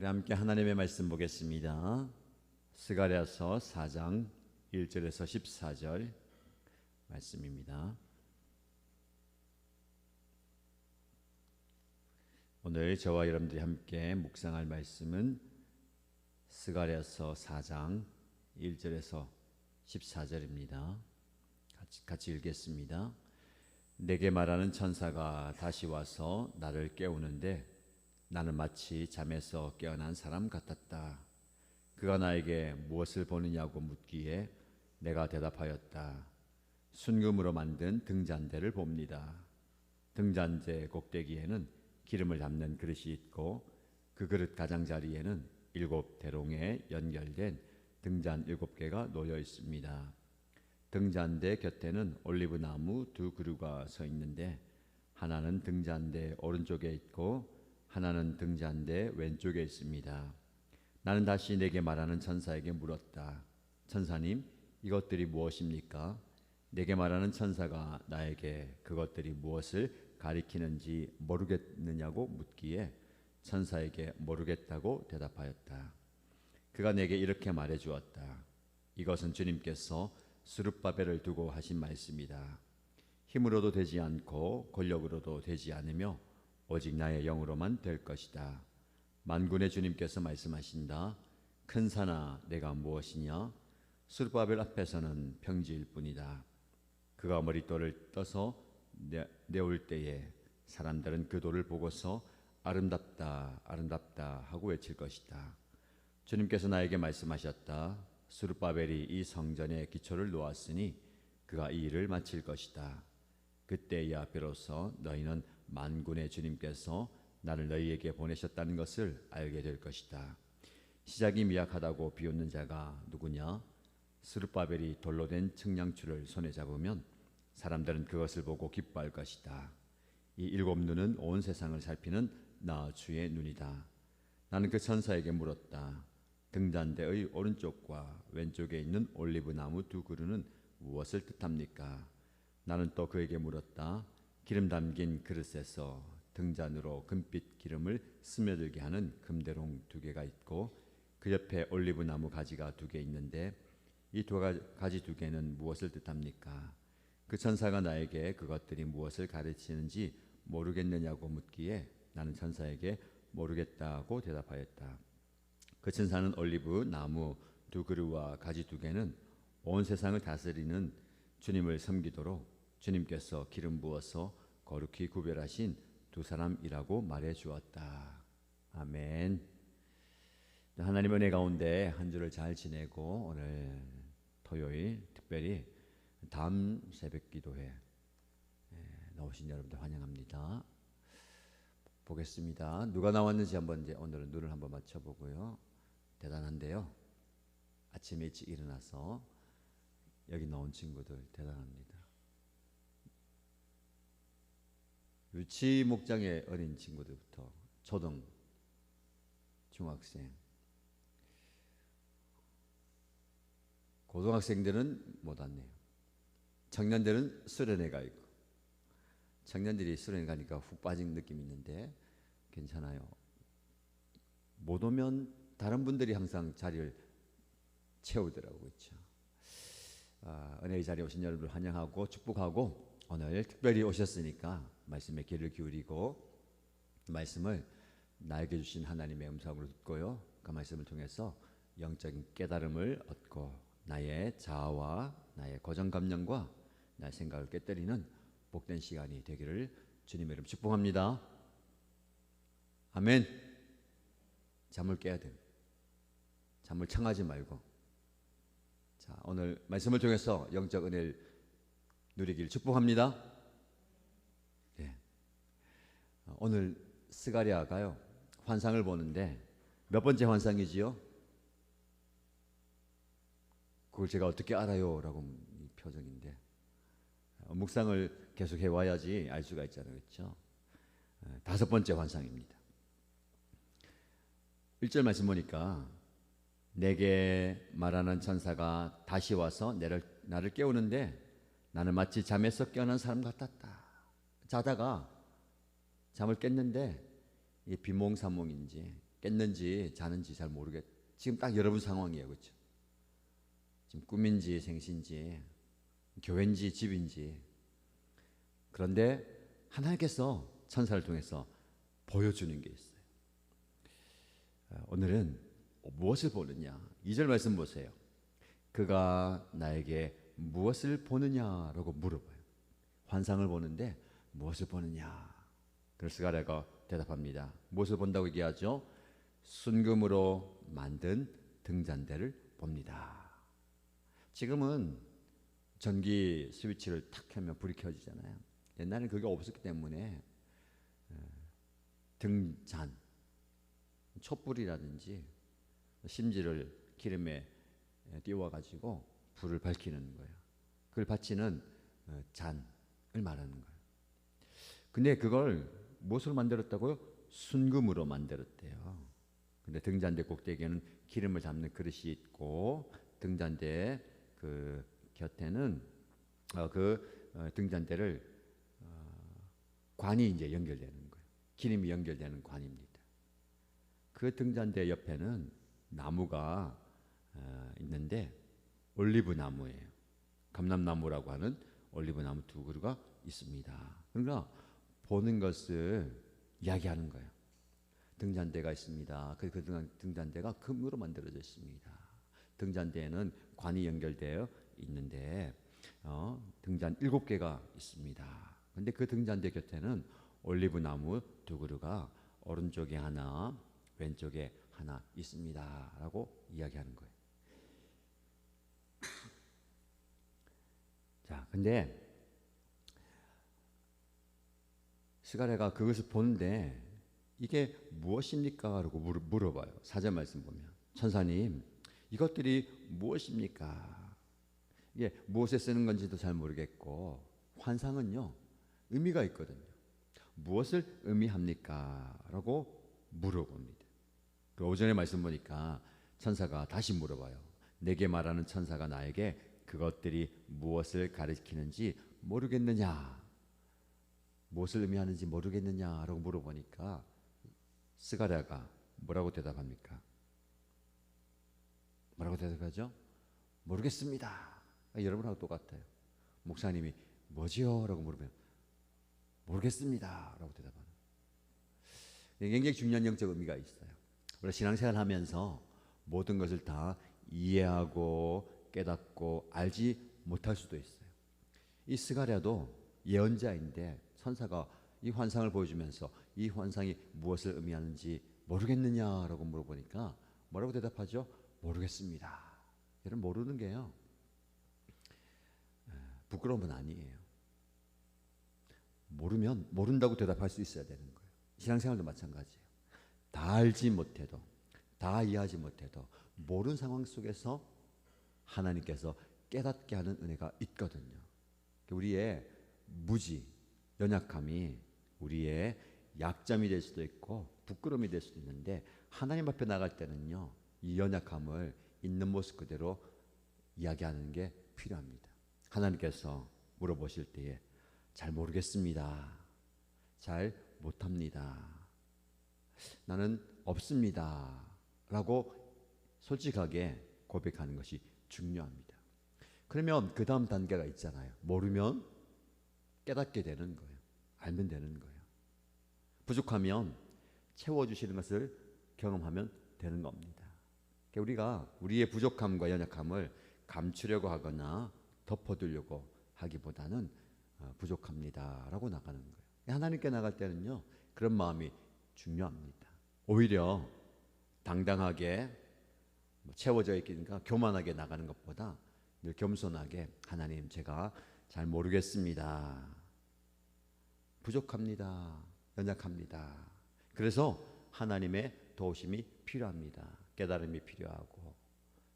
우리 함께 하나님의 말씀 보겠습니다. 스가랴서 4장 1절에서 14절 말씀입니다. 오늘 저와 여러분들이 함께 묵상할 말씀은 스가랴서 4장 1절에서 14절입니다. 같이 읽겠습니다. 내게 말하는 천사가 다시 와서 나를 깨우는데 나는 마치 잠에서 깨어난 사람 같았다. 그가 나에게 무엇을 보느냐고 묻기에 내가 대답하였다. 순금으로 만든 등잔대를 봅니다. 등잔대 꼭대기에는 기름을 담는 그릇이 있고 그 그릇 가장자리에는 7 대롱에 연결된 등잔 7개가 놓여 있습니다. 등잔대 곁에는 올리브 나무 2 그루가 서 있는데 하나는 등잔대 오른쪽에 있고 하나는 등잔대 왼쪽에 있습니다. 나는 다시 내게 말하는 천사에게 물었다. 천사님, 이것들이 무엇입니까? 내게 말하는 천사가 나에게 그것들이 무엇을 가리키는지 모르겠느냐고 묻기에 천사에게 모르겠다고 대답하였다. 그가 내게 이렇게 말해 주었다. 이것은 주님께서 스룹바벨을 두고 하신 말씀이다. 힘으로도 되지 않고 권력으로도 되지 않으며 오직 나의 영으로만 될 것이다. 만군의 주님께서 말씀하신다. 큰 산아 내가 무엇이냐? 스룹바벨 앞에서는 평지일 뿐이다. 그가 머릿돌을 떠서 내올 때에 사람들은 그 돌을 보고서 아름답다 아름답다 하고 외칠 것이다. 주님께서 나에게 말씀하셨다. 스룹바벨이 이 성전의 기초를 놓았으니 그가 이 일을 마칠 것이다. 그때야 비로소 너희는 만군의 주님께서 나를 너희에게 보내셨다는 것을 알게 될 것이다. 시작이 미약하다고 비웃는 자가 누구냐? 스룹바벨이 돌로 된 측량추를 손에 잡으면 사람들은 그것을 보고 기뻐할 것이다. 이 7 눈은 온 세상을 살피는 나 주의 눈이다. 나는 그 천사에게 물었다. 등잔대의 오른쪽과 왼쪽에 있는 올리브 나무 2 그루는 무엇을 뜻합니까? 나는 또 그에게 물었다. 기름 담긴 그릇에서 등잔으로 금빛 기름을 스며들게 하는 금대롱 2개가 있고 그 옆에 올리브 나무 가지가 2개 있는데 이 가지 2개는 무엇을 뜻합니까? 그 천사가 나에게 그것들이 무엇을 가르치는지 모르겠느냐고 묻기에 나는 천사에게 모르겠다고 대답하였다. 그 천사는 올리브 나무 2 그루와 가지 2개는 온 세상을 다스리는 주님을 섬기도록 주님께서 기름 부어서 거룩히 구별하신 2 사람이라고 말해 주었다. 아멘. 하나님의 은혜 가운데 한 주를 잘 지내고 오늘 토요일 특별히 다음 새벽 기도회 나오신 여러분들 환영합니다. 보겠습니다. 누가 나왔는지 한번 이제 오늘은 눈을 한번 맞춰보고요. 대단한데요. 아침에 일찍 일어나서 여기 나온 친구들 대단합니다. 유치 목장의 어린 친구들부터 초등, 중학생, 고등학생들은 못 왔네요. 청년들은 수련회 가 있고 청년들이 수련회 가니까 훅 빠진 느낌이 있는데 괜찮아요. 못 오면 다른 분들이 항상 자리를 채우더라고요. 그렇죠? 은혜의 자리에 오신 여러분을 환영하고 축복하고 오늘 특별히 오셨으니까 말씀에 귀를 기울이고 말씀을 나에게 주신 하나님의 음성으로 듣고요. 그 말씀을 통해서 영적인 깨달음을 얻고 나의 자아와 나의 고정감정과 나의 생각을 깨뜨리는 복된 시간이 되기를 주님의 이름 축복합니다. 아멘. 잠을 깨야 됩니다. 잠을 청하지 말고 자, 오늘 말씀을 통해서 영적 은혜를 누리길 축복합니다. 네. 오늘 스가랴가요 환상을 보는데 몇 번째 환상이지요? 그걸 제가 어떻게 알아요? 라고 표정인데 묵상을 계속 해와야지 알 수가 있잖아요. 그렇죠? 5번째 환상입니다. 1절 말씀 보니까 내게 말하는 천사가 다시 와서 나를 깨우는데 나는 마치 잠에서 깨어난 사람 같았다. 자다가 잠을 깼는데 이 비몽사몽인지 깼는지 자는지 잘 모르겠. 지금 딱 여러분 상황이에요, 그렇죠? 지금 꿈인지 생신지 교회인지 집인지. 그런데 하나님께서 천사를 통해서 보여주는 게 있어요. 오늘은 무엇을 보느냐? 2절 말씀 보세요. 그가 나에게 무엇을 보느냐라고 물어봐요. 환상을 보는데 무엇을 보느냐? 그래서 스가랴가 대답합니다. 무엇을 본다고 얘기하죠? 순금으로 만든 등잔대를 봅니다. 지금은 전기 스위치를 탁 켜면 불이 켜지잖아요. 옛날에는 그게 없었기 때문에 등잔, 촛불이라든지 심지를 기름에 띄워가지고 불을 밝히는 거예요. 그걸 받치는 잔을 말하는 거예요. 근데 그걸 무엇으로 만들었다고요? 순금으로 만들었대요. 근데 등잔대 꼭대기에는 기름을 담는 그릇이 있고 등잔대 그 곁에는 등잔대를 관이 이제 연결되는 거예요. 기름이 연결되는 관입니다. 그 등잔대 옆에는 나무가 있는데 올리브 나무예요. 감람나무라고 하는 올리브 나무 두 그루가 있습니다. 그러니까 보는 것을 이야기하는 거예요. 등잔대가 있습니다. 그 등잔대가 금으로 만들어져 있습니다. 등잔대에는 관이 연결되어 있는데 등잔 7개가 있습니다. 그런데 그 등잔대 곁에는 올리브 나무 두 그루가 오른쪽에 하나, 왼쪽에 하나 있습니다. 라고 이야기하는 거예요. 자, 근데 스가랴가 그것을 보는데 이게 무엇입니까? 라고 물어봐요. 4절 말씀 보면 천사님, 이것들이 무엇입니까? 이게 무엇에 쓰는 건지도 잘 모르겠고 환상은요 의미가 있거든요. 무엇을 의미합니까? 라고 물어봅니다. 그 오전에 말씀 보니까 천사가 다시 물어봐요. 내게 말하는 천사가 나에게 그것들이 무엇을 가리키는지 모르겠느냐? 무엇을 의미하는지 모르겠느냐라고 물어보니까 스가랴가 뭐라고 대답합니까? 뭐라고 대답하죠? 모르겠습니다. 여러분하고 똑같아요. 목사님이 뭐지요? 라고 물으면 모르겠습니다. 라고 대답하는. 굉장히 중요한 영적 의미가 있어요. 우리가 신앙생활 하면서 모든 것을 다 이해하고 깨닫고 알지 못할 수도 있어요. 이 스가랴도 예언자인데 천사가 이 환상을 보여주면서 이 환상이 무엇을 의미하는지 모르겠느냐라고 물어보니까 뭐라고 대답하죠? 모르겠습니다. 여러분 모르는 게요 부끄러움은 아니에요. 모르면 모른다고 대답할 수 있어야 되는 거예요. 신앙생활도 마찬가지예요. 다 알지 못해도 다 이해하지 못해도 모르는 상황 속에서 하나님께서 깨닫게 하는 은혜가 있거든요. 우리의 무지, 연약함이 우리의 약점이 될 수도 있고 부끄러움이 될 수도 있는데 하나님 앞에 나갈 때는요 이 연약함을 있는 모습 그대로 이야기하는 게 필요합니다. 하나님께서 물어보실 때에 잘 모르겠습니다. 잘 못합니다. 나는 없습니다. 라고 솔직하게 고백하는 것이 중요합니다. 그러면 그 다음 단계가 있잖아요. 모르면 깨닫게 되는 거예요. 알면 되는 거예요. 부족하면 채워주시는 것을 경험하면 되는 겁니다. 우리가 우리의 부족함과 연약함을 감추려고 하거나 덮어두려고 하기보다는 부족합니다 라고 나가는 거예요. 하나님께 나갈 때는요 그런 마음이 중요합니다. 오히려 당당하게 채워져 있기니까 교만하게 나가는 것보다 늘 겸손하게 하나님 제가 잘 모르겠습니다. 부족합니다. 연약합니다. 그래서 하나님의 도우심이 필요합니다. 깨달음이 필요하고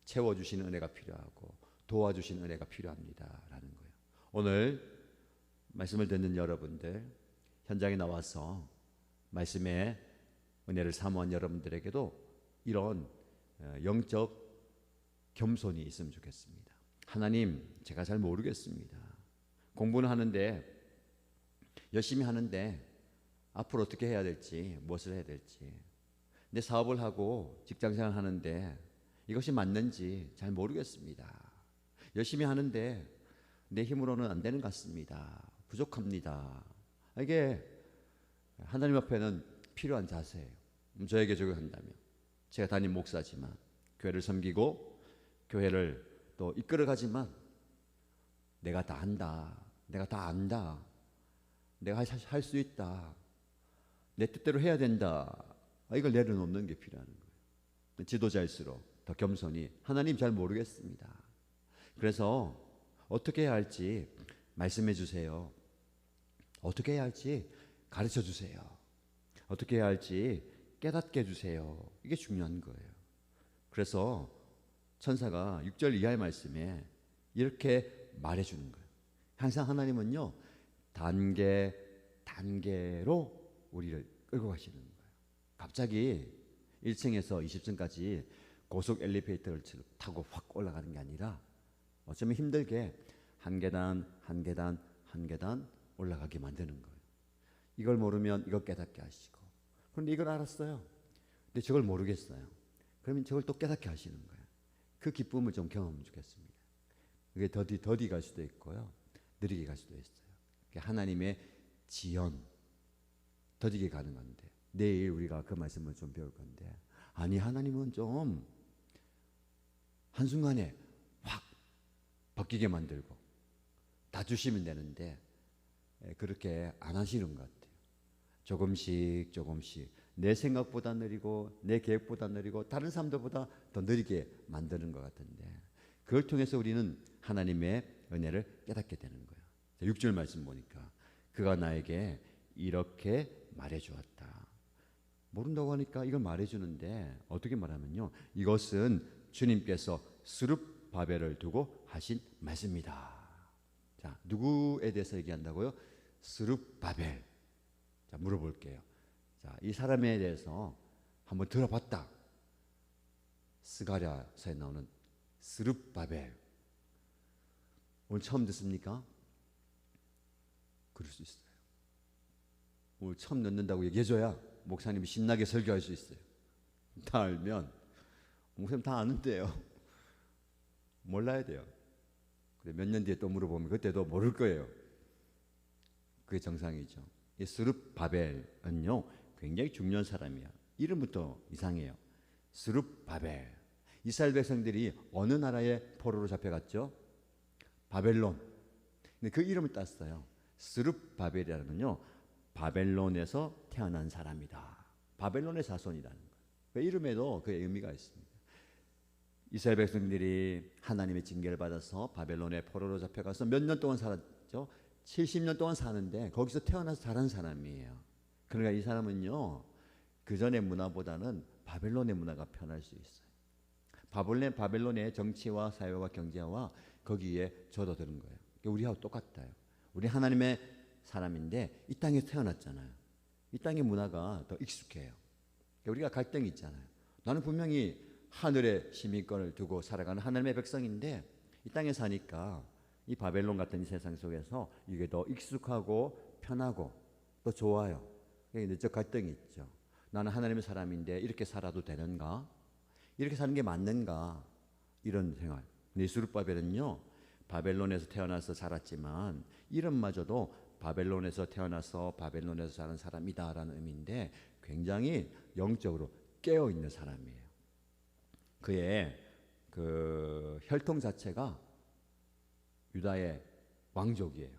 채워주시는 은혜가 필요하고 도와주시는 은혜가 필요합니다 라는 거예요. 오늘 말씀을 듣는 여러분들 현장에 나와서 말씀의 은혜를 사모한 여러분들에게도 이런 영적 겸손이 있으면 좋겠습니다. 하나님 제가 잘 모르겠습니다. 공부는 하는데 열심히 하는데 앞으로 어떻게 해야 될지 무엇을 해야 될지 내 사업을 하고 직장생활 하는데 이것이 맞는지 잘 모르겠습니다. 열심히 하는데 내 힘으로는 안 되는 것 같습니다. 부족합니다. 이게 하나님 앞에는 필요한 자세예요. 저에게 적용한다면 제가 담임 목사지만 교회를 섬기고 교회를 또 이끌어가지만 내가 다 한다. 내가 다 안다. 내가 할 수 있다. 내 뜻대로 해야 된다. 이걸 내려놓는 게 필요한 거예요. 지도자일수록 더 겸손히 하나님 잘 모르겠습니다. 그래서 어떻게 해야 할지 말씀해 주세요. 어떻게 해야 할지 가르쳐 주세요. 어떻게 해야 할지 깨닫게 해주세요. 이게 중요한 거예요. 그래서 천사가 6절 이하의 말씀에 이렇게 말해주는 거예요. 항상 하나님은요 단계로 우리를 끌고 가시는 거예요. 갑자기 1층에서 20층까지 고속 엘리베이터를 타고 확 올라가는 게 아니라 어쩌면 힘들게 한 계단 한 계단 한 계단 올라가게 만드는 거예요. 이걸 모르면 이걸 깨닫게 하시고, 그런데 이걸 알았어요. 근데 저걸 모르겠어요. 그러면 저걸 또 깨닫게 하시는 거예요. 그 기쁨을 좀 경험하면 좋겠습니다. 그게 더디 갈 수도 있고요, 느리게 갈 수도 있어요. 하나님의 지연, 더디게 가는 건데, 내일 우리가 그 말씀을 좀 배울 건데, 아니 하나님은 좀 한순간에 확 바뀌게 만들고 다 주시면 되는데 그렇게 안 하시는 것 같아요. 조금씩 내 생각보다 느리고 내 계획보다 느리고 다른 사람들보다 더 느리게 만드는 것 같은데, 그걸 통해서 우리는 하나님의 은혜를 깨닫게 되는 거예요. 6절 말씀 보니까 그가 나에게 이렇게 말해주었다. 모른다고 하니까 이걸 말해주는데 어떻게 말하면요, 이것은 주님께서 스룹바벨을 두고 하신 말씀이다. 자, 누구에 대해서 얘기한다고요? 스룹바벨. 자, 물어볼게요. 자, 이 사람에 대해서 한번 들어봤다. 스가랴서에 나오는 스룹바벨. 오늘 처음 듣습니까? 그럴 수 있어요. 오늘 처음 듣는다고 얘기해줘야 목사님이 신나게 설교할 수 있어요. 다 알면 목사님 다 아는데요. 몰라야 돼요. 몇 년 뒤에 또 물어보면 그때도 모를 거예요. 그게 정상이죠. 이 스룹바벨은요 굉장히 중요한 사람이야. 이름부터 이상해요. 스룹바벨. 이스라엘 백성들이 어느 나라의 포로로 잡혀갔죠? 바벨론. 근데 그 이름을 땄어요. 스룹바벨이라는요 바벨론에서 태어난 사람이다. 바벨론의 자손이라는 거예요. 그 이름에도 그 의미가 있습니다. 이스라엘 백성들이 하나님의 징계를 받아서 바벨론의 포로로 잡혀가서 몇 년 동안 살았죠. 70년 동안 사는데 거기서 태어나서 자란 사람이에요. 그러니까 이 사람은요 그 전의 문화보다는 바벨론의 문화가 편할 수 있어요. 바벨론의 정치와 사회와 경제와 거기에 젖어드는 거예요. 우리하고 똑같아요. 우리 하나님의 사람인데 이 땅에 태어났잖아요. 이 땅의 문화가 더 익숙해요. 우리가 갈등이 있잖아요. 나는 분명히 하늘의 시민권을 두고 살아가는 하나님의 백성인데 이 땅에 사니까 이 바벨론 같은 이 세상 속에서 이게 더 익숙하고 편하고 또 좋아요. 내적 갈등이 있죠. 나는 하나님의 사람인데 이렇게 살아도 되는가? 이렇게 사는 게 맞는가? 이런 생활. 근데 스룹바벨은요 바벨론에서 태어나서 자랐지만 이름마저도 바벨론에서 태어나서 바벨론에서 사는 사람이다라는 의미인데 굉장히 영적으로 깨어있는 사람이에요. 그의 그 혈통 자체가 유다의 왕족이에요.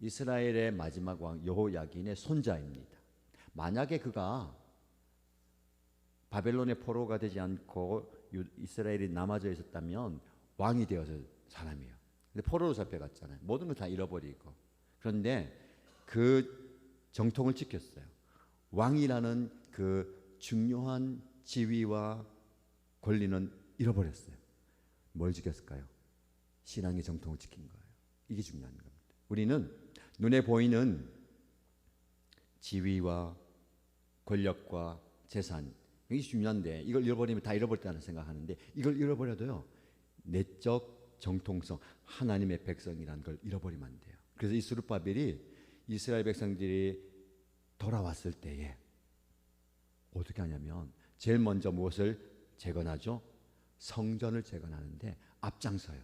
이스라엘의 마지막 왕 여호야긴의 손자입니다. 만약에 그가 바벨론의 포로가 되지 않고 이스라엘이 남아져 있었다면 왕이 되었을 사람이에요. 근데 포로로 잡혀갔잖아요. 모든 걸 다 잃어버리고. 그런데 그 정통을 지켰어요. 왕이라는 그 중요한 지위와 권리는 잃어버렸어요. 뭘 지켰을까요? 신앙의 정통을 지킨 거예요. 이게 중요한 겁니다. 우리는 눈에 보이는 지위와 권력과 재산, 이게 중요한데 이걸 잃어버리면 다 잃어버렸다는 생각하는데 이걸 잃어버려도요 내적 정통성, 하나님의 백성이라는 걸 잃어버리면 안 돼요. 그래서 이 스룹바벨이 이스라엘 백성들이 돌아왔을 때에 어떻게 하냐면 제일 먼저 무엇을 재건하죠? 성전을 재건하는데 앞장서요.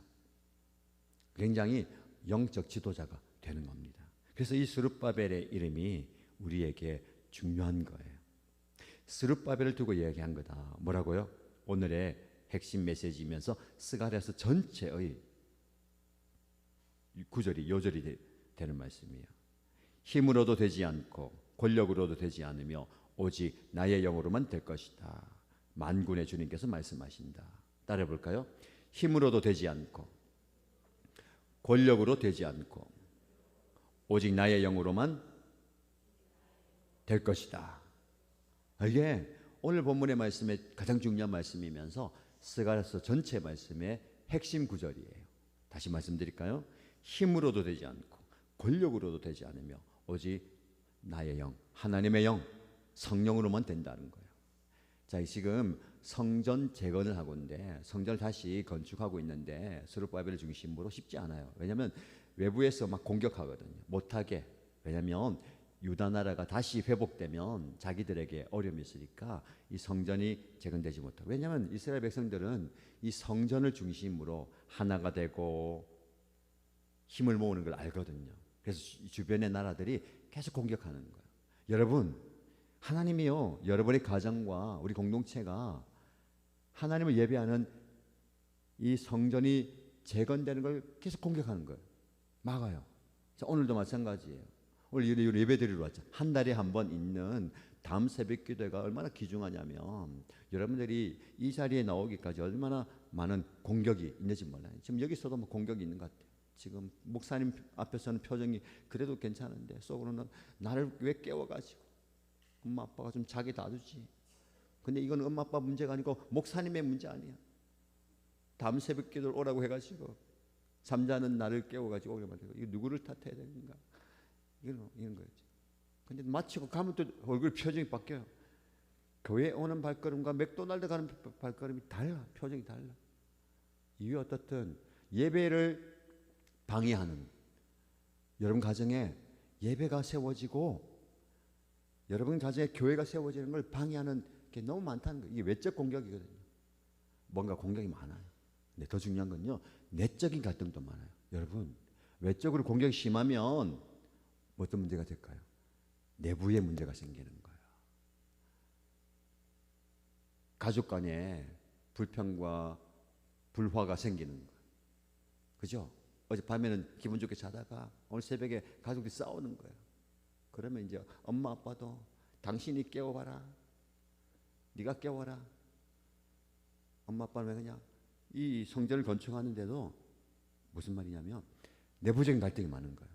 굉장히 영적 지도자가 되는 겁니다. 그래서 이 스룹바벨의 이름이 우리에게 중요한 거예요. 스룹바벨을 두고 이야기한 거다. 뭐라고요? 오늘의 핵심 메시지이면서 스가랴서 전체의 구절이 요절이 되는 말씀이에요. 힘으로도 되지 않고 권력으로도 되지 않으며 오직 나의 영으로만 될 것이다. 만군의 주님께서 말씀하신다. 따라해 볼까요? 힘으로도 되지 않고 권력으로 되지 않고 오직 나의 영으로만 될 것이다. 이게 오늘 본문의 말씀의 가장 중요한 말씀이면서 스가랴서 전체 말씀의 핵심 구절이에요. 다시 말씀드릴까요? 힘으로도 되지 않고 권력으로도 되지 않으며 오직 나의 영, 하나님의 영, 성령으로만 된다는 거예요. 자, 지금 성전 재건을 하고 있는데 성전을 다시 건축하고 있는데 스룹바벨을 중심으로 쉽지 않아요. 왜냐하면 외부에서 막 공격하거든요. 못하게. 왜냐하면 유다 나라가 다시 회복되면 자기들에게 어려움이 있으니까 이 성전이 재건되지 못하고. 왜냐하면 이스라엘 백성들은 이 성전을 중심으로 하나가 되고 힘을 모으는 걸 알거든요. 그래서 주변의 나라들이 계속 공격하는 거예요. 여러분, 하나님이요, 여러분의 가정과 우리 공동체가 하나님을 예배하는 이 성전이 재건되는 걸 계속 공격하는 거예요. 막아요. 자, 오늘도 마찬가지예요. 오늘 예배 드리러 왔죠. 한 달에 한 번 있는 다음 새벽 기도가 얼마나 귀중하냐면 여러분들이 이 자리에 나오기까지 얼마나 많은 공격이 있는지 몰라요. 지금 여기서도 뭐 공격이 있는 것 같아요. 지금 목사님 앞에서는 표정이 그래도 괜찮은데 속으로는 나를 왜 깨워가지고 엄마 아빠가 좀 자기 놔두지. 근데 이건 엄마 아빠 문제가 아니고 목사님의 문제 아니야. 다음 새벽 기도를 오라고 해가지고 잠자는 나를 깨워가지고 오게 만들고 이거 누구를 탓해야 되는가? 이런 거였죠. 근데 마치고 가면 또 얼굴 표정이 바뀌어요. 교회 오는 발걸음과 맥도날드 가는 발걸음이 달라. 표정이 달라. 이유 어떻든 예배를 방해하는 여러분 가정에 예배가 세워지고 여러분 가정에 교회가 세워지는 걸 방해하는 게 너무 많다는 거예요. 이게 외적 공격이거든요. 뭔가 공격이 많아요. 근데 더 중요한 건요, 내적인 갈등도 많아요. 여러분, 외적으로 공격이 심하면 어떤 문제가 될까요? 내부에 문제가 생기는 거예요. 가족 간에 불평과 불화가 생기는 거예요. 그죠? 어젯밤에는 기분 좋게 자다가 오늘 새벽에 가족들이 싸우는 거예요. 그러면 이제 엄마 아빠도 당신이 깨워봐라. 네가 깨워라. 엄마 아빠는 왜 그냥 이 성전을 건축하는데도 무슨 말이냐면 내부적인 갈등이 많은 거예요.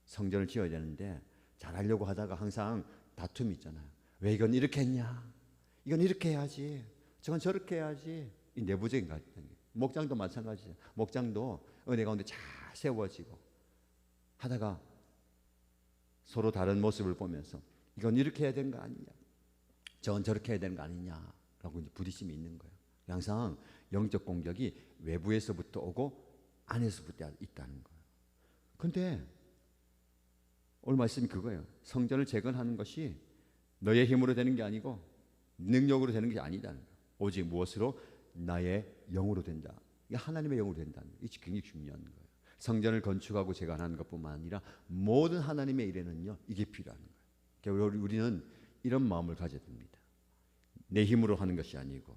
성전을 지어야 되는데 잘하려고 하다가 항상 다툼이 있잖아요. 왜 이건 이렇게 했냐? 이건 이렇게 해야지. 저건 저렇게 해야지. 이 내부적인 갈등이. 목장도 마찬가지예요. 목장도 은혜 가운데 잘 세워지고 하다가 서로 다른 모습을 보면서 이건 이렇게 해야 되는 거 아니냐, 저건 저렇게 해야 되는 거 아니냐라고 이제 부딪힘이 있는 거예요. 항상 영적 공격이 외부에서부터 오고 안에서부터 있다는 거예요. 근데 오늘 말씀이 그거예요. 성전을 재건하는 것이 너의 힘으로 되는 게 아니고 능력으로 되는 게 아니다는 거예요. 오직 무엇으로? 나의 영으로 된다. 이게 하나님의 영으로 된다는 거예요. 이게 굉장히 중요한 거예요. 성전을 건축하고 재건하는 것뿐만 아니라 모든 하나님의 일에는요, 이게 필요한 거예요. 그러니까 우리는 이런 마음을 가져야 됩니다. 내 힘으로 하는 것이 아니고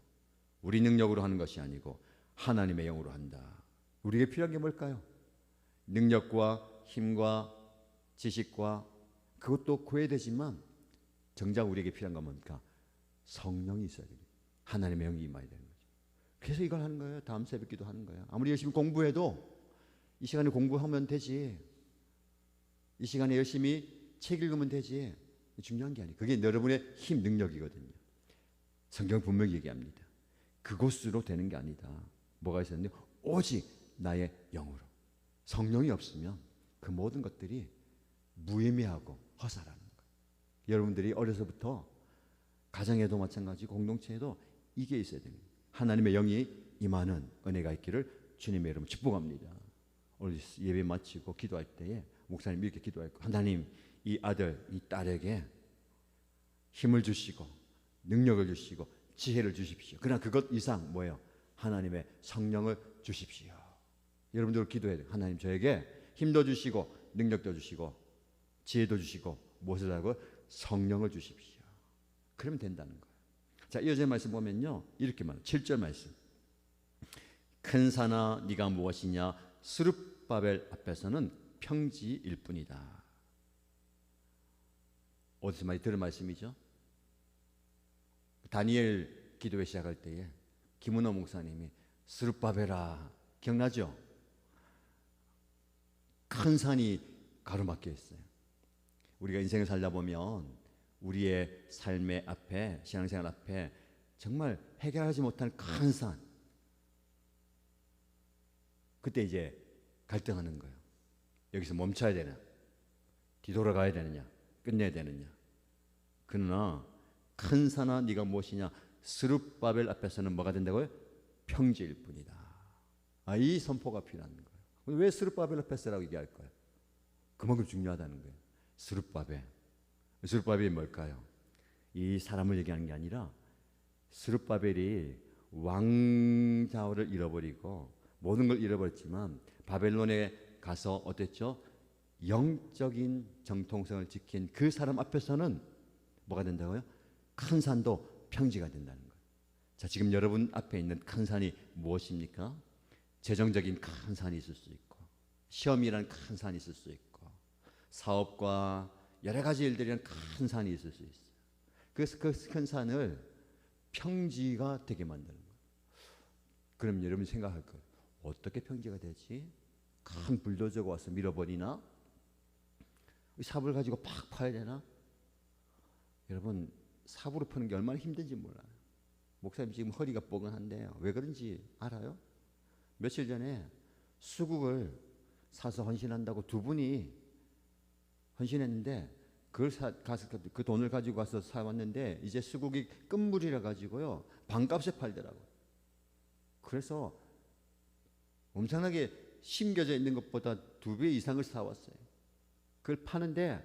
우리 능력으로 하는 것이 아니고 하나님의 영으로 한다. 우리에게 필요한 게 뭘까요? 능력과 힘과 지식과 그것도 구해야 되지만 정작 우리에게 필요한 건 뭡니까? 성령이 있어야 됩니다. 하나님의 영이 임해야 되는 거죠. 그래서 이걸 하는 거예요. 다음 새벽 기도 하는 거예요. 아무리 열심히 공부해도 이 시간에 공부하면 되지. 이 시간에 열심히 책 읽으면 되지. 중요한 게 아니에요. 그게 여러분의 힘, 능력이거든요. 성경 분명히 얘기합니다. 그곳으로 되는 게 아니다. 뭐가 있었는데 오직 나의 영으로. 성령이 없으면 그 모든 것들이 무의미하고 허사라는 거예요. 여러분들이 어려서부터 가정에도 마찬가지고 공동체에도 이게 있어야 됩니다. 하나님의 영이 임하는 은혜가 있기를 주님의 이름으로 축복합니다. 오늘 예배 마치고 기도할 때에 목사님 이렇게 기도했고, 하나님 이 아들 이 딸에게 힘을 주시고 능력을 주시고 지혜를 주십시오. 그러나 그것 이상 뭐예요? 하나님의 성령을 주십시오. 여러분들 기도해야 돼요. 하나님 저에게 힘도 주시고 능력도 주시고 지혜도 주시고 무엇을 하고 성령을 주십시오. 그러면 된다는 거예요. 자, 이어진 말씀 보면요. 이렇게 말해요. 7절 말씀. 큰 산아 네가 무엇이냐? 스룹바벨 앞에서는 평지일 뿐이다. 어디서 많이 들은 말씀이죠? 다니엘 기도회 시작할 때에 김은호 목사님이 스룹바벨아, 기억나죠? 큰 산이 가로막혀 있어요. 우리가 인생을 살다 보면 우리의 삶의 앞에, 신앙생활 앞에 정말 해결하지 못한 큰 산, 그때 이제 갈등하는 거예요. 여기서 멈춰야 되나? 뒤돌아가야 되느냐? 끝내야 되느냐? 그러나 큰 산아 네가 무엇이냐? 스룹바벨 앞에서는 뭐가 된다고요? 평지일 뿐이다. 이 선포가 필요한 거예요. 왜 스룹바벨 앞에서라고 얘기할 거예요? 그만큼 중요하다는 거예요. 스룹바벨이 뭘까요? 이 사람을 얘기하는 게 아니라 스룹바벨이 왕좌를 잃어버리고 모든 걸 잃어버렸지만 바벨론에 가서 어땠죠? 영적인 정통성을 지킨 그 사람 앞에서는 뭐가 된다고요? 큰 산도 평지가 된다는 거예요. 자, 지금 여러분 앞에 있는 큰 산이 무엇입니까? 재정적인 큰 산이 있을 수 있고, 시험이라는 큰 산이 있을 수 있고, 사업과 여러 가지 일들이란 큰 산이 있을 수 있어요. 그래서 그 큰 산을 평지가 되게 만드는 거예요. 그럼 여러분이 생각할 거예요. 어떻게 평지가 되지? 큰 불도저가 와서 밀어버리나? 삽을 가지고 팍 파야 되나? 여러분, 삽으로 파는 게 얼마나 힘든지 몰라요. 목사님 지금 허리가 뻐근한데요. 왜 그런지 알아요? 며칠 전에 수국을 사서 헌신한다고 두 분이 헌신했는데 그 돈을 가지고 가서 사왔는데 이제 수국이 끝물이라 가지고요 반값에 팔더라고요. 그래서 엄청나게 심겨져 있는 것보다 2배 이상을 사왔어요. 그걸 파는데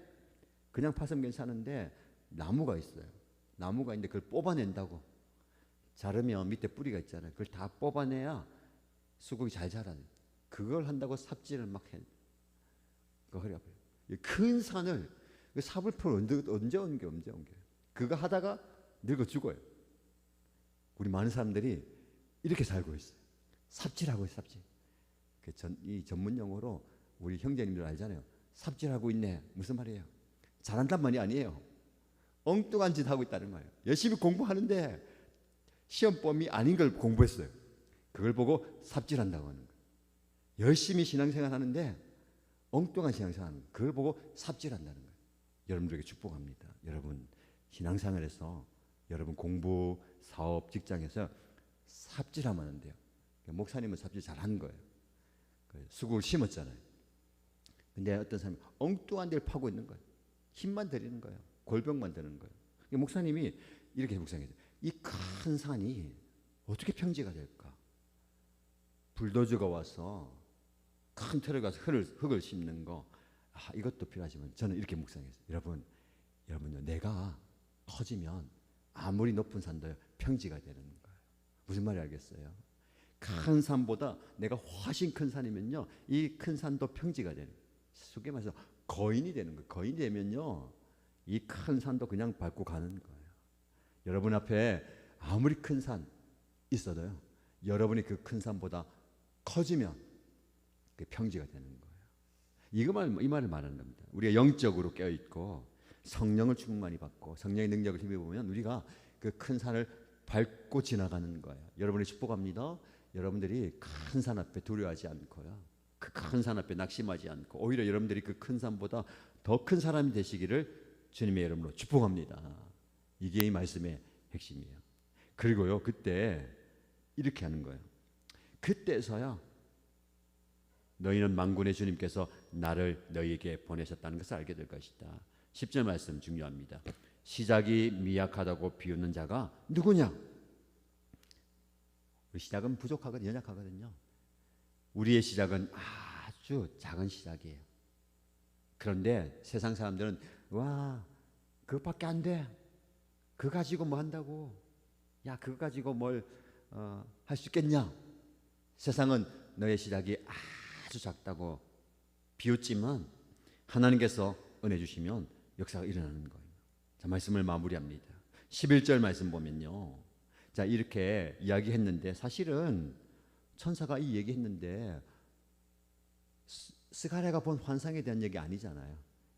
그냥 파면 괜찮은데 나무가 있어요. 나무가 있는데 그걸 뽑아낸다고. 자르면 밑에 뿌리가 있잖아요. 그걸 다 뽑아내야 수국이 잘 자라요. 그걸 한다고 삽질을 막 해. 그 허리 아파요. 큰 산을 삽을 풀 언제 옮겨. 그거 하다가 늙어 죽어요. 우리 많은 사람들이 이렇게 살고 있어요. 삽질하고 있어요. 삽질. 이 전문 용어로 우리 형제님들 알잖아요. 삽질하고 있네. 무슨 말이에요? 잘한단 말이 아니에요. 엉뚱한 짓 하고 있다는 거예요. 열심히 공부하는데 시험범위 아닌 걸 공부했어요. 그걸 보고 삽질한다고 하는 거예요. 열심히 신앙생활 하는데 엉뚱한 신앙생활 하는 거예요. 그걸 보고 삽질한다는 거예요. 여러분들에게 축복합니다. 여러분 신앙생활에서 여러분 공부, 사업, 직장에서 삽질하면 안 돼요. 목사님은 삽질 잘하는 거예요. 수국을 심었잖아요. 근데 어떤 사람이 엉뚱한 데를 파고 있는 거예요. 힘만 들이는 거예요. 골병만 드는 거예요. 목사님이 이렇게 묵상해요. 이 큰 산이 어떻게 평지가 될까? 불도저가 와서 큰 틀을 가서 흙을 심는 거, 이것도 필요하지만 저는 이렇게 묵상했어요. 여러분요, 내가 커지면 아무리 높은 산도 평지가 되는 거예요. 무슨 말인지 알겠어요? 큰 산보다 내가 훨씬 큰 산이면요, 이 큰 산도 평지가 되는 거예요. 쉽게 말해서 거인이 되는 거예요. 거인이 되면요, 이 큰 산도 그냥 밟고 가는 거예요. 여러분 앞에 아무리 큰 산 있어도요, 여러분이 그 큰 산보다 커지면 그 평지가 되는 거예요. 이 말을 말하는 겁니다. 우리가 영적으로 깨어있고 성령을 충만히 받고 성령의 능력을 힘입으면 우리가 그 큰 산을 밟고 지나가는 거예요. 여러분이 축복합니다. 여러분들이 큰 산 앞에 두려워하지 않고요, 그 큰 산 앞에 낙심하지 않고 오히려 여러분들이 그 큰 산보다 더 큰 사람이 되시기를 주님의 이름으로 축복합니다. 이게 이 말씀의 핵심이에요. 그리고요, 그때 이렇게 하는 거예요. 그때서야 너희는 만군의 주님께서 나를 너희에게 보내셨다는 것을 알게 될 것이다. 10절 말씀 중요합니다. 시작이 미약하다고 비웃는 자가 누구냐? 우리 시작은 부족하거든요. 연약하거든요. 우리의 시작은 아주 작은 시작이에요. 그런데 세상 사람들은 와, 그것밖에 안 돼. 그거 가지고 뭐 한다고? 야, 그거 가지고 뭘 할 수 있겠냐? 세상은 너의 시작이 아주 작다고 비웃지만 하나님께서 은혜 주시면 역사가 일어나는 거예요. 자, 말씀을 마무리합니다. 11절 말씀 보면요. 자, 이렇게 이야기했는데 사실은 천사가 이 얘기했는데 스가랴가 본 환상에 대한 얘기 아니잖아요.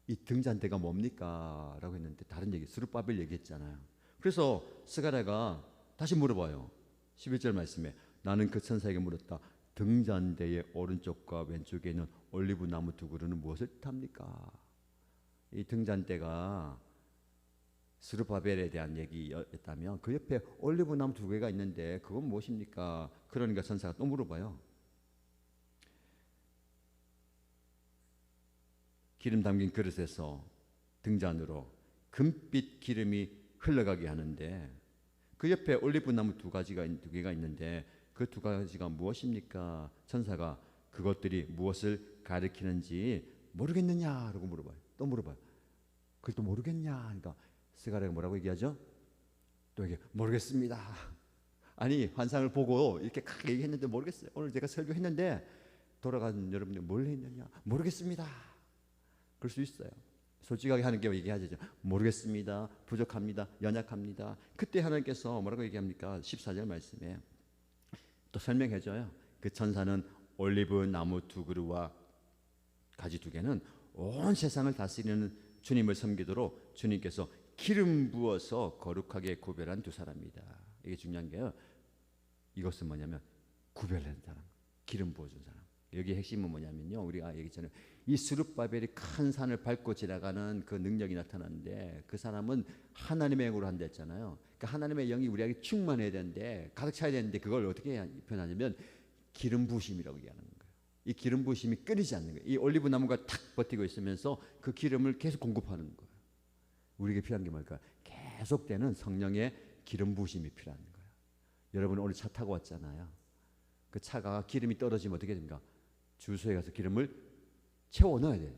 이 등잔대가 뭡니까? 라고 했는데 다른 얘기, 스룹바벨 얘기했잖아요. 그래서 스가랴가 다시 물어봐요. 11절 말씀에 나는 그 천사에게 물었다. 등잔대의 오른쪽과 왼쪽에 있는 올리브 나무 두 그루는 무엇을 뜻합니까? 이 등잔대가 스룹바벨에 대한 얘기였다면 그 옆에 올리브 나무 두 개가 있는데 그건 무엇입니까? 그러니까 천사가 또 물어봐요. 기름 담긴 그릇에서 등잔으로 금빛 기름이 흘러가게 하는데 그 옆에 올리브 나무 두 개가 있는데 그 두 가지가 무엇입니까? 천사가 그것들이 무엇을 가리키는지 모르겠느냐라고 물어봐요. 또 물어봐요. 그걸 또 모르겠냐 하니까 스가랴가 뭐라고 얘기하죠? 또 이게 모르겠습니다. 아니 환상을 보고 이렇게 크게 얘기했는데 모르겠어요. 오늘 제가 설교했는데 돌아간 여러분들 뭘 했느냐? 모르겠습니다. 그럴 수 있어요. 솔직하게 하는 게 얘기하죠. 모르겠습니다. 부족합니다. 연약합니다. 그때 하나님께서 뭐라고 얘기합니까? 14절 말씀에 또 설명해줘요. 그 천사는 올리브 나무 두 그루와 가지 두 개는 온 세상을 다스리는 주님을 섬기도록 주님께서 기름 부어서 거룩하게 구별한 두 사람이다. 이게 중요한 게요. 이것은 뭐냐면 구별한 사람, 기름 부어준 사람. 여기 핵심은 뭐냐면요. 우리가 얘기했잖아요. 이 스룹바벨이 큰 산을 밟고 지나가는 그 능력이 나타나는데 그 사람은 하나님의 영으로 한다 했잖아요. 그러니까 하나님의 영이 우리에게 충만해야 되는데 가득 차야 되는데 그걸 어떻게 표현하냐면 기름 부으심이라고 얘기하는 거예요. 이 기름 부으심이 끊이지 않는 거예요. 이 올리브 나무가 탁 버티고 있으면서 그 기름을 계속 공급하는 거예요. 우리에게 필요한 게 뭘까요? 계속되는 성령의 기름 부으심이 필요한 거예요. 여러분 오늘 차 타고 왔잖아요. 그 차가 기름이 떨어지면 어떻게 됩니까? 주소에 가서 기름을 채워 넣어야 돼요.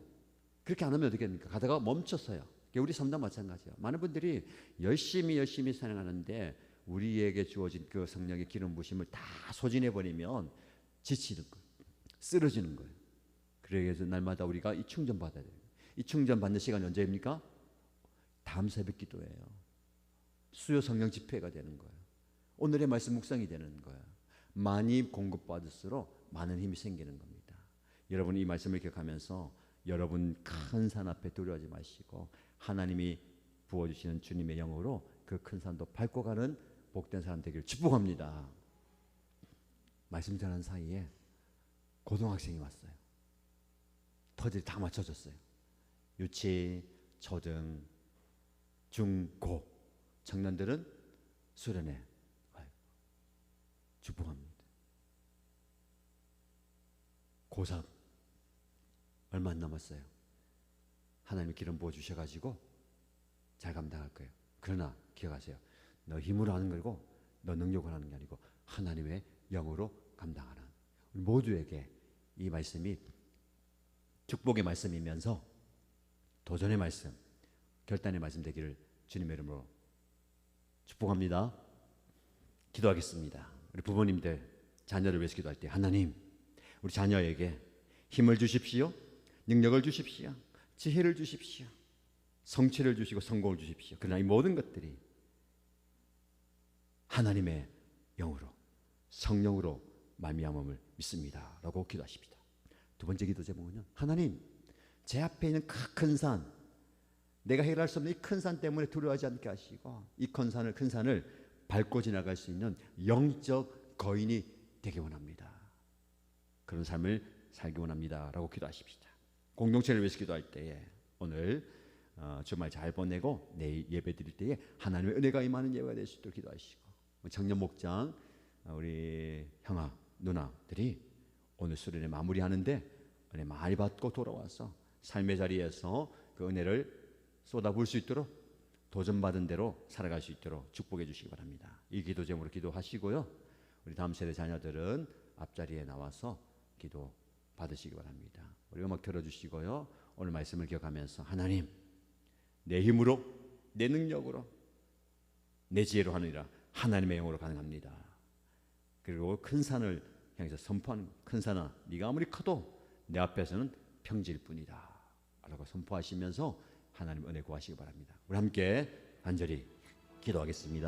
그렇게 안 하면 어떻게 됩니까? 가다가 멈췄어요. 우리 삶도 마찬가지예요. 많은 분들이 열심히 사랑하는데 우리에게 주어진 그 성령의 기름 부으심을 다 소진해 버리면 지치는 거예요. 쓰러지는 거예요. 그래서 날마다 우리가 이 충전 받아야 돼요. 이 충전 받는 시간이 언제입니까? 다음 새벽 기도예요. 수요 성령 집회가 되는 거예요. 오늘의 말씀 묵상이 되는 거예요. 많이 공급받을수록 많은 힘이 생기는 겁니다. 여러분 이 말씀을 기억하면서 여러분 큰 산 앞에 두려워하지 마시고 하나님이 부어주시는 주님의 영으로 그 큰 산도 밟고 가는 복된 사람 되기를 축복합니다. 말씀 전하는 사이에 고등학생이 왔어요. 터들이 다 맞춰졌어요. 유치, 초등, 중, 고 청년들은 수련회 축복합니다. 고3 얼마 안 남았어요. 하나님이 기름 부어주셔가지고 잘 감당할 거예요. 그러나 기억하세요. 너 힘으로 하는 거고 너 능력으로 하는 게 아니고 하나님의 영으로 감당하는 우리 모두에게 이 말씀이 축복의 말씀이면서 도전의 말씀, 결단의 말씀 되기를 주님의 이름으로 축복합니다. 기도하겠습니다. 우리 부모님들 자녀를 위해서 기도할 때 하나님 우리 자녀에게 힘을 주십시오. 능력을 주십시오. 지혜를 주십시오. 성취를 주시고 성공을 주십시오. 그러나 이 모든 것들이 하나님의 영으로 성령으로 말미암음을 믿습니다. 라고 기도하십니다. 두 번째 기도 제목은요. 하나님 제 앞에 있는 큰 산 내가 해결할 수 없는 이 큰 산 때문에 두려워하지 않게 하시고 이 큰 산을 밟고 지나갈 수 있는 영적 거인이 되기 원합니다. 그런 삶을 살기 원합니다. 라고 기도하십시다. 공동체를 위해서 기도할 때에 오늘 주말 잘 보내고 내일 예배 드릴 때에 하나님의 은혜가 임하는 예배가 될 수 있도록 기도하시고 청년 목장 우리 형아 누나들이 오늘 수련회 마무리하는데 은혜 많이 받고 돌아와서 삶의 자리에서 그 은혜를 쏟아부을 수 있도록 도전받은 대로 살아갈 수 있도록 축복해 주시기 바랍니다. 이 기도 제목으로 기도하시고요. 우리 다음 세대 자녀들은 앞자리에 나와서 기도 받으시기 바랍니다. 우리 음악 틀어주시고요. 오늘 말씀을 기억하면서 하나님 내 힘으로 내 능력으로 내 지혜로 하느니라. 하나님의 영으로 가능합니다. 그리고 큰 산을 향해서 선포하는, 큰 산아 네가 아무리 커도 내 앞에서는 평지일 뿐이다 라고 선포하시면서 하나님 은혜 구하시기 바랍니다. 우리 함께 간절히 기도하겠습니다.